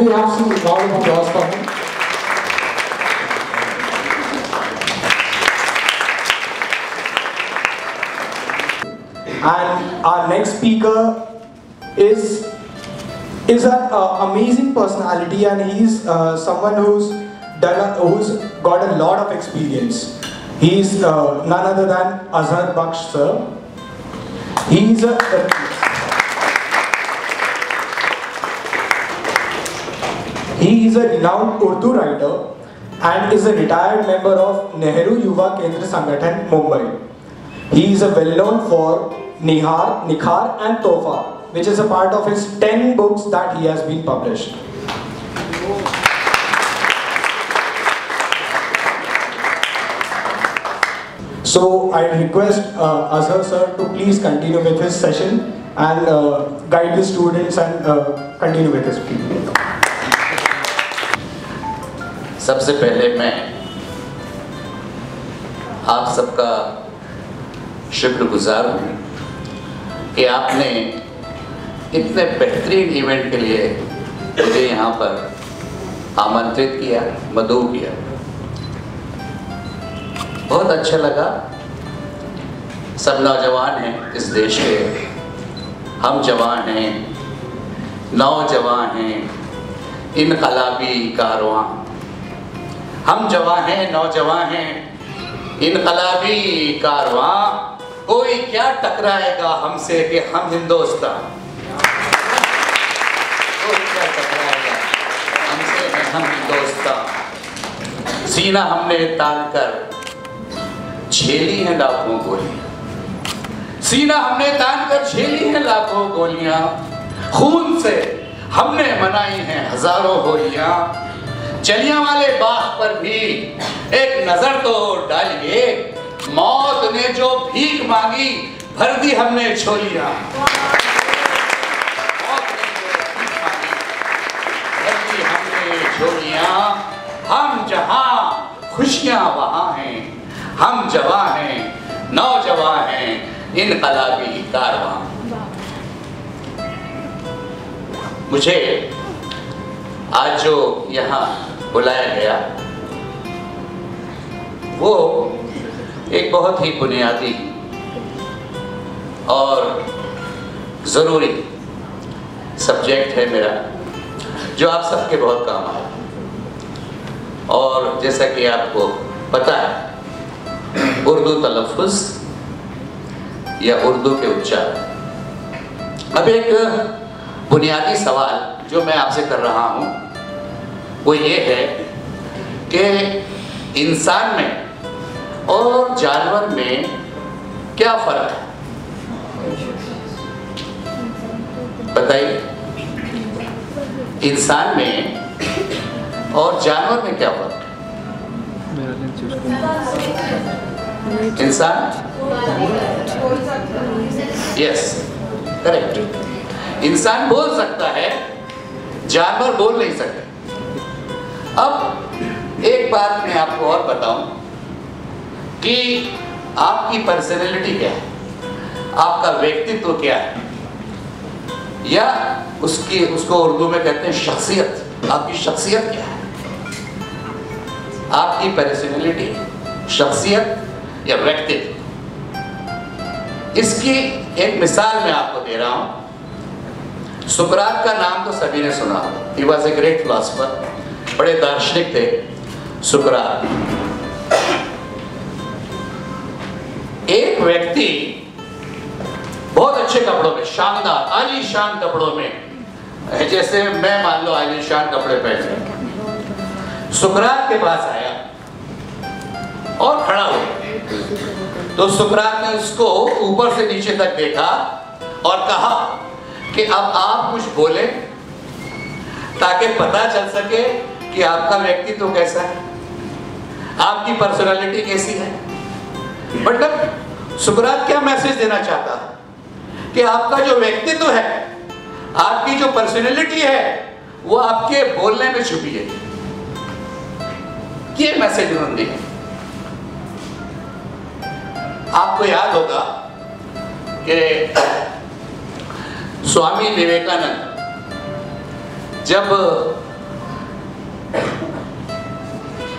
Can we have some round of applause for him? And our next speaker is an amazing personality, and he's someone who's got a lot of experience. He's none other than Azhar Baksh sir. He is a renowned Urdu writer and is a retired member of Nehru Yuva Kendra Sangathan, Mumbai. He is well-known for Nikhar and Tofa, which is a part of his 10 books that he has been published. So I request Azhar sir to please continue with his session and guide the students and continue with his speech. सबसे पहले मैं आप सबका शुक्रगुजार हूँ कि आपने इतने बेहतरीन इवेंट के लिए मुझे यहाँ पर आमंत्रित किया, मदऊ किया। बहुत अच्छा लगा। सब नौजवान हैं इस देश के, हम जवान हैं, नौजवान हैं, इनकलाबी कारवां। हम जवान हैं, नौजवान हैं, इनकलाबी कारवां। कोई क्या टकराएगा हमसे कि हम हिंदुस्तान। कोई क्या टकराएगा हमसे कि हम हिंदुस्तान। सीना हमने तान कर झेली हैं लाखों गोलियां। सीना हमने तान कर झेली हैं लाखों गोलियां। खून से हमने मनाई हैं हजारों होलियां। जलियांवाले बाग पर भी एक नजर तो डालिए, मौत ने जो भीख मांगी भर दी हमने झोलियां। मौत ने जो भीख मांगी भर दी हमने झोलियां। हम जहां खुशियां वहां हैं, हम जवान हैं, नौजवान हैं, इनकलाबी कारवां। मुझे आज जो यहाँ बुलाया गया वो एक बहुत ही बुनियादी और ज़रूरी सब्जेक्ट है मेरा, जो आप सबके बहुत काम आया। और जैसा कि आपको पता है, उर्दू तलफ़्फ़ुज़ या उर्दू के उच्चारण। अब एक बुनियादी सवाल जो मैं आपसे कर रहा हूँ वो ये है कि इंसान में और जानवर में क्या फ़र्क है? बताइए, इंसान में और जानवर में क्या फ़र्क है? इंसान, यस, करेक्ट। इंसान बोल सकता है, जानवर बोल नहीं सकते। अब एक बात मैं आपको और बताऊं कि आपकी पर्सनैलिटी क्या है, आपका व्यक्तित्व क्या है, या उसको उर्दू में कहते हैं शख्सियत। आपकी शख्सियत क्या है? आपकी पर्सनैलिटी, शख्सियत या व्यक्तित्व। इसकी एक मिसाल मैं आपको दे रहा हूं। सुकरात का नाम तो सभी ने सुना। He was a great philosopher, बड़े दार्शनिक थे सुकरात। एक व्यक्ति बहुत अच्छे कपड़ों में, शानदार आलीशान कपड़ों में, जैसे मैं मान लो आलीशान कपड़े पहने, सुकरात के पास आया और खड़ा हुआ। तो सुकरात ने उसको ऊपर से नीचे तक देखा और कहा कि अब आप कुछ बोले ताकि पता चल सके कि आपका व्यक्तित्व कैसा है, आपकी पर्सनालिटी कैसी है। मतलब सुकरात क्या मैसेज देना चाहता है कि आपका जो व्यक्तित्व है, आपकी जो पर्सनालिटी है, वो आपके बोलने में छुपी है। ये मैसेज उन्होंने दिया। आपको याद होगा कि स्वामी विवेकानंद जब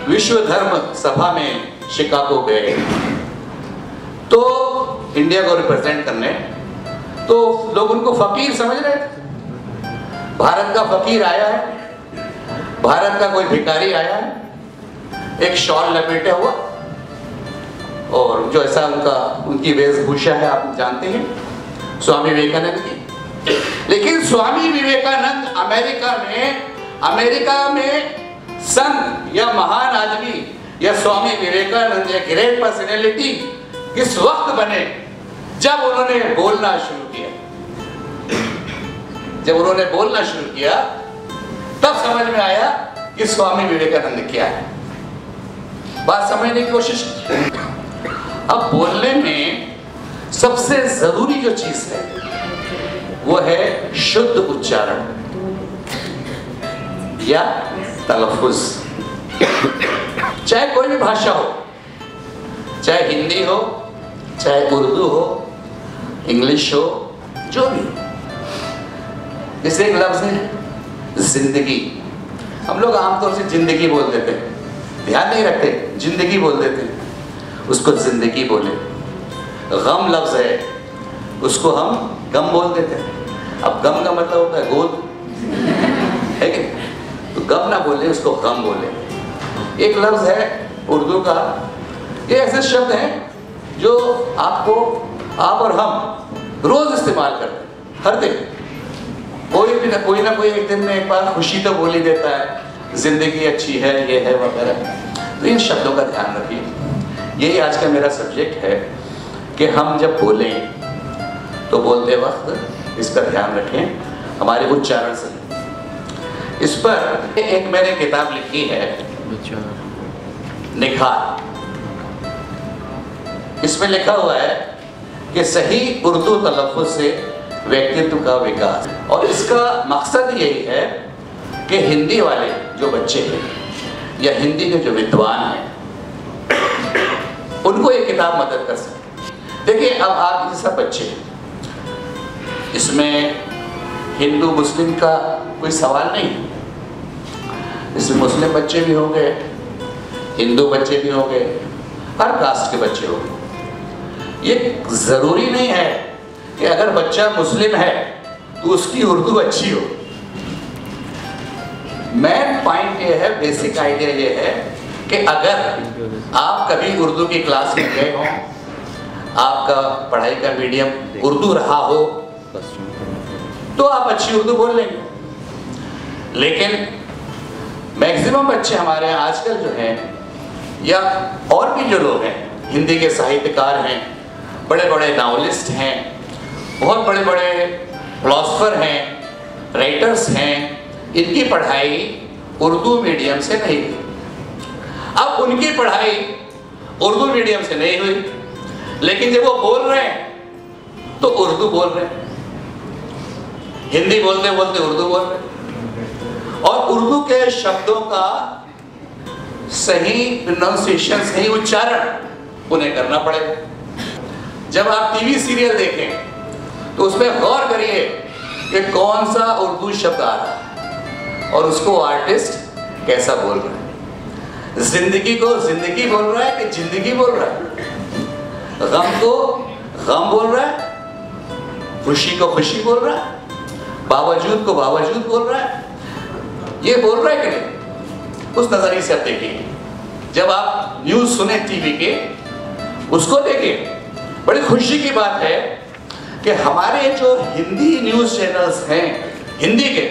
विश्व धर्म सभा में शिकागो गए तो इंडिया को रिप्रेजेंट करने, तो लोग उनको फकीर समझ रहे थे। भारत का फकीर आया है, भारत का कोई भिखारी आया है, एक शॉल लपेटे हुआ, और जो ऐसा उनकी वेशभूषा है आप जानते हैं, स्वामी विवेकानंद की। लेकिन स्वामी विवेकानंद अमेरिका में संत या महान आदमी या स्वामी विवेकानंद या ग्रेट पर्सनैलिटी किस वक्त बने, जब उन्होंने बोलना शुरू किया। जब उन्होंने बोलना शुरू किया तब समझ में आया कि स्वामी विवेकानंद क्या है। बात समझने की कोशिश की। अब बोलने में सबसे जरूरी जो चीज है वो है शुद्ध उच्चारण या तलफ़ुज़। चाहे कोई भी भाषा हो, चाहे हिंदी हो, चाहे उर्दू हो, इंग्लिश हो, जो भी। जैसे एक लफ्ज है जिंदगी, हम लोग आमतौर से जिंदगी बोल देते हैं, ध्यान नहीं रखते, जिंदगी बोल देते हैं, उसको जिंदगी बोले। गम लफ्ज है, उसको हम गम बोल देते हैं। अब गम का मतलब होता है गोद, है कि नहीं? तो गम ना बोले, उसको गम बोले। एक लफ्ज है उर्दू का, ये ऐसे शब्द हैं जो आप और हम रोज इस्तेमाल करते हैं, हर दिन। कोई ना कोई एक दिन में एक बार खुशी तो बोल ही देता है, जिंदगी अच्छी है, ये है वगैरह। तो इन शब्दों का ध्यान रखिए। यही आज का मेरा सब्जेक्ट है कि हम जब बोलें तो बोलते वक्त इसका ध्यान रखें, हमारे उच्चारण से। इस पर एक मैंने किताब लिखी है, निखार। इसमें लिखा हुआ है कि सही उर्दू तलफ़ुज़ से व्यक्तित्व का विकास। और इसका मकसद यही है कि हिंदी वाले जो बच्चे हैं या हिंदी के जो विद्वान हैं, उनको ये किताब मदद कर सके। देखिए, अब आप जैसा बच्चे, इसमें हिंदू मुस्लिम का कोई सवाल नहीं। इसमें मुस्लिम बच्चे भी होंगे, हिंदू बच्चे भी होंगे, हर कास्ट के बच्चे होंगे। ये जरूरी नहीं है कि अगर बच्चा मुस्लिम है तो उसकी उर्दू अच्छी हो। मेन पॉइंट ये है, बेसिक आइडिया ये है कि अगर आप कभी उर्दू की क्लास में गए हो, आपका पढ़ाई का मीडियम उर्दू रहा हो, तो आप अच्छी उर्दू बोल लेंगे। लेकिन मैक्सिमम बच्चे हमारे यहाँ आजकल जो हैं, या और भी जो लोग हैं, हिंदी के साहित्यकार हैं, बड़े बड़े नावलिस्ट हैं, बहुत बड़े बड़े फिलोसफर हैं, राइटर्स हैं, इनकी पढ़ाई उर्दू मीडियम से नहीं हुई। अब उनकी पढ़ाई उर्दू मीडियम से नहीं हुई, लेकिन जब वो बोल रहे हैं तो उर्दू बोल रहे हैं, हिंदी बोलते बोलते उर्दू बोल रहे हैं। और उर्दू के शब्दों का सही प्रोनाउंसिएशन, सही उच्चारण उन्हें करना पड़ेगा। जब आप टीवी सीरियल देखें तो उसमें गौर करिए कि कौन सा उर्दू शब्द आ रहा है और उसको आर्टिस्ट कैसा बोल रहा है। जिंदगी को जिंदगी बोल रहा है कि जिंदगी बोल रहा है, गम को गम बोल रहा है, खुशी को खुशी बोल रहा है, बावजूद को बावजूद बोल रहा है, ये बोल रहा है कि नहीं? उस नजरिए से आप देखिए। जब आप न्यूज सुने टीवी के, उसको देखिए। बड़ी खुशी की बात है कि हमारे जो हिंदी न्यूज चैनल्स हैं हिंदी के,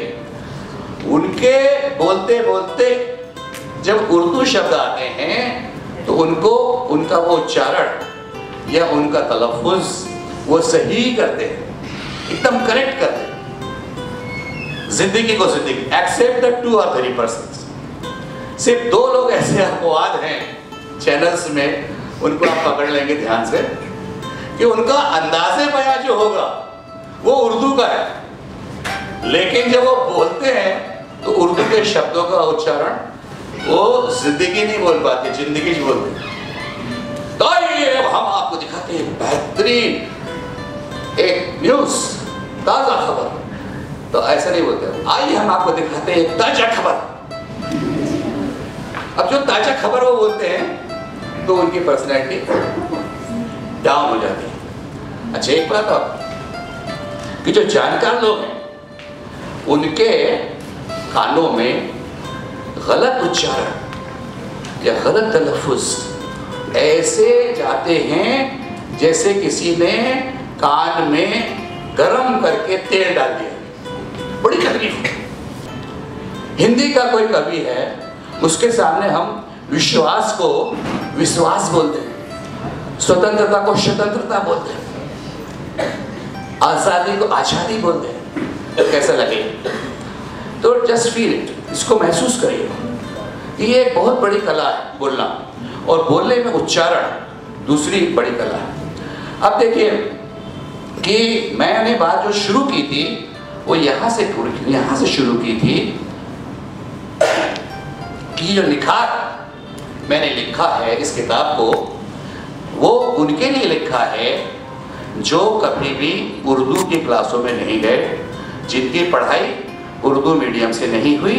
उनके बोलते बोलते जब उर्दू शब्द आते हैं तो उनको उनका वो उच्चारण या उनका तलफ़ुज़ वो सही करते हैं, एकदम करेक्ट करते हैं। जिंदगी को जिंदगी, एक्सेप्ट द 2 or 3 persons। सिर्फ 2 लोग ऐसे अपवाद हैं चैनल्स में, उनको आप पकड़ लेंगे ध्यान से, कि उनका अंदाज़े बयां जो होगा वो उर्दू का है, लेकिन जब वो बोलते हैं तो उर्दू के शब्दों का उच्चारण वो जिंदगी नहीं बोल पाते, जिंदगी बोलते हैं। तो ये हम आपको दिखाते हैं बेहतरीन एक न्यूज़, ताज़ा खबर। तो ऐसा नहीं बोलते, आइए हम आपको दिखाते हैं ताजा खबर। अब जो ताजा खबर वो बोलते हैं तो उनकी पर्सनैलिटी डाउन हो जाती है। अच्छा एक बात और कि जो जानकार लोग हैं उनके कानों में गलत उच्चारण या गलत तलफ़ुज़ ऐसे जाते हैं जैसे किसी ने कान में गरम करके तेल डाल दिया। बड़ी तकलीफ। हिंदी का कोई कवि है, उसके सामने हम विश्वास को विश्वास बोलते हैं, स्वतंत्रता को स्वतंत्रता बोलते हैं, आज़ादी को आज़ादी बोलते हैं। तो कैसा लगे? तो जस्ट फील इट, इसको महसूस करिए कि ये एक बहुत बड़ी कला है बोलना, और बोलने में उच्चारण दूसरी बड़ी कला है। अब देखिए कि मैंने बात जो शुरू की थी वो यहाँ से शुरू की थी कि जो निखार मैंने लिखा है इस किताब को, वो उनके लिए लिखा है जो कभी भी उर्दू की क्लासों में नहीं गए, जिनकी पढ़ाई उर्दू मीडियम से नहीं हुई,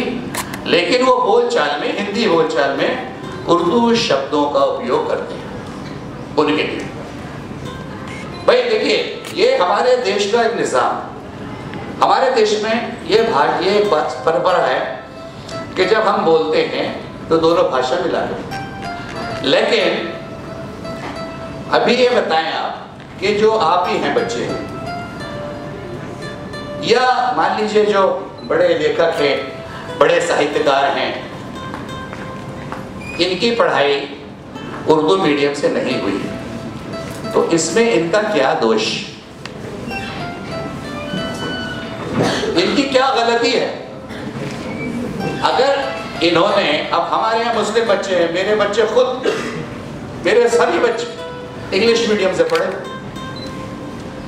लेकिन वो बोलचाल में, हिंदी बोलचाल में उर्दू शब्दों का उपयोग करते हैं। उनके लिए भाई देखिए, ये हमारे देश का एक निज़ाम, हमारे देश में ये एक बात परंपरा है कि जब हम बोलते हैं तो दोनों भाषा मिला के। लेकिन अभी ये बताएं आप कि जो आप ही हैं बच्चे, या मान लीजिए जो बड़े लेखक हैं, बड़े साहित्यकार हैं, इनकी पढ़ाई उर्दू मीडियम से नहीं हुई, तो इसमें इनका क्या दोष, इनकी क्या गलती है? अगर इन्होंने, अब हमारे यहाँ मुस्लिम बच्चे हैं, मेरे बच्चे खुद, मेरे सभी बच्चे इंग्लिश मीडियम से पढ़े,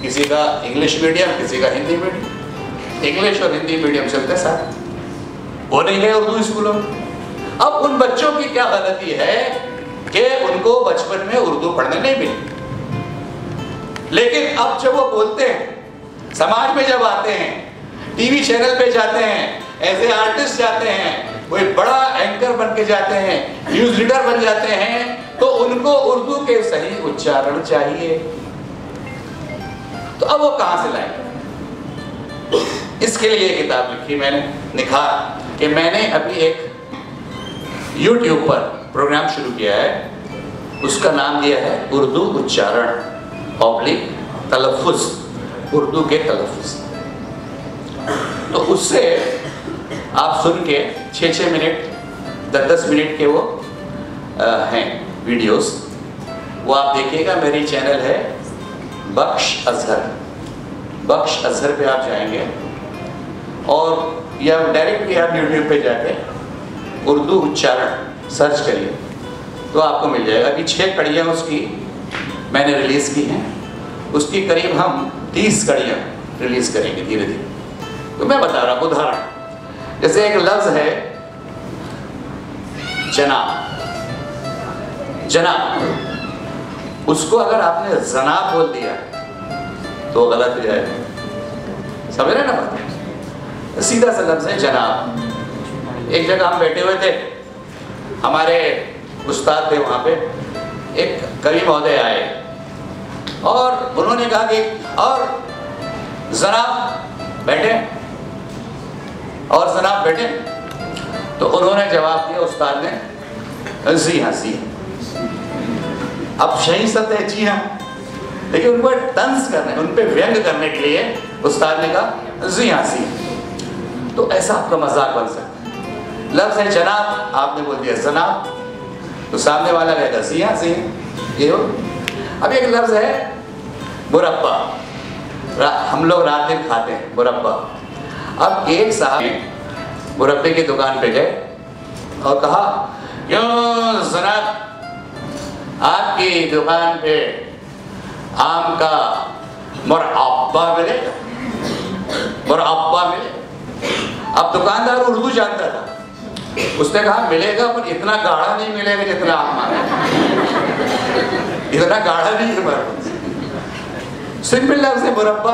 किसी का इंग्लिश मीडियम, किसी का हिंदी मीडियम, इंग्लिश और हिंदी मीडियम चलते सारे, वो नहीं गए उर्दू स्कूलों में। अब उन बच्चों की क्या गलती है कि उनको बचपन में उर्दू पढ़ने नहीं मिली, लेकिन अब जब वो बोलते हैं, समाज में जब आते हैं, टीवी चैनल पे जाते हैं, ऐसे आर्टिस्ट जाते हैं, कोई बड़ा एंकर बन के जाते हैं, न्यूज रीडर बन जाते हैं, तो उनको उर्दू के सही उच्चारण चाहिए। तो अब वो कहां से लाएंगे? इसके लिए किताब लिखी मैंने, निखार, कि मैंने अभी एक YouTube पर प्रोग्राम शुरू किया है, उसका नाम दिया है उर्दू उच्चारण ऑब्लिक तलफ़ुज़, उर्दू के तलफ़ुज़। तो उससे आप सुन के 6-6 मिनट, 10-10 मिनट के वो हैं वीडियोस, वो आप देखिएगा। मेरी चैनल है बख्श अजहर, बख्श अजहर पे आप जाएंगे और या डायरेक्टली आप YouTube पे जाके उर्दू उच्चारण सर्च करिए तो आपको मिल जाएगा। अभी 6 कड़ियाँ उसकी मैंने रिलीज़ की हैं, उसकी करीब हम 30 कड़ियाँ रिलीज़ करेंगे धीरे धीरे। तो मैं बता रहा हूँ उदाहरण, जैसे एक लफ्ज़ है जनाब, जनाब, उसको अगर आपने जनाब बोल दिया तो गलत हो जाएगा, समझ रहे ना बात? सीधा सा लफ्ज़ है जनाब। एक जगह हम बैठे हुए थे, हमारे उस्ताद थे वहाँ पे, एक कवि महोदय आए और उन्होंने कहा कि और जनाब बैठे, और जनाब बैठे, तो उन्होंने जवाब दिया उस्ताद ने, जी हाँ जी हाँ। अब सही सत्य है जी हाँ, लेकिन उनको तंज करने, उन पर व्यंग करने के लिए उस्ताद ने कहा जी हाँ जी। तो ऐसा आपका मजाक बन सकता है। लफ्ज़ है जनाब, आपने बोल दिया जनाब, तो सामने वाला कहेगा जी हाँ जी, ये हो। अब एक लफ्ज़ है मुरब्बा, हम लोग रात दिन खाते हैं मुरब्बा। अब एक साहब मुरब्बे की दुकान पे गए और कहा, क्यों जनाब आपकी दुकान पे आम का मुरब्बा मिलेगा, मुरब्बा मिलेगा। अब दुकानदार उर्दू जानता था, उसने कहा मिलेगा पर इतना गाढ़ा नहीं मिलेगा जितना आप माने, इतना गाढ़ा नहीं है, सिंपल लफ्ज़ है मुरब्बा।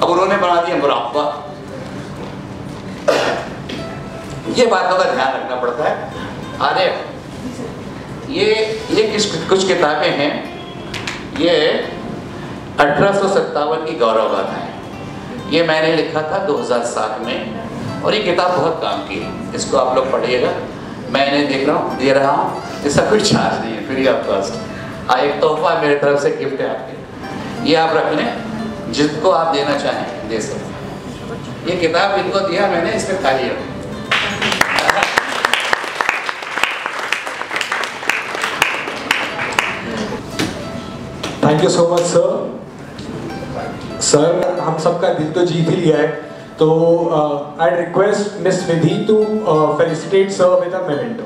अब उन्होंने बना दिया मुरब्बा। ये बातों का ध्यान रखना पड़ता है। अरे ये कुछ किताबें हैं, ये 1857 की गौरव गाथा है। ये मैंने लिखा था 2007 में और ये किताब बहुत काम की है। इसको आप लोग पढ़िएगा। मैंने दे रहा हूँ, इसका कोई चार्ज नहीं है, फ्री ऑफ कॉस्ट। एक तोहफा मेरे तरफ से गिफ्ट है आपके, ये आप रख लें, जिसको आप देना चाहें दे सकते। ये किताब इनको दिया मैंने, इसमें खाली है। Thank you so much sir. Sir हम सबका दिल तो जीत ही लिया है, तो I request miss Nidhi to felicitate sir with a memento.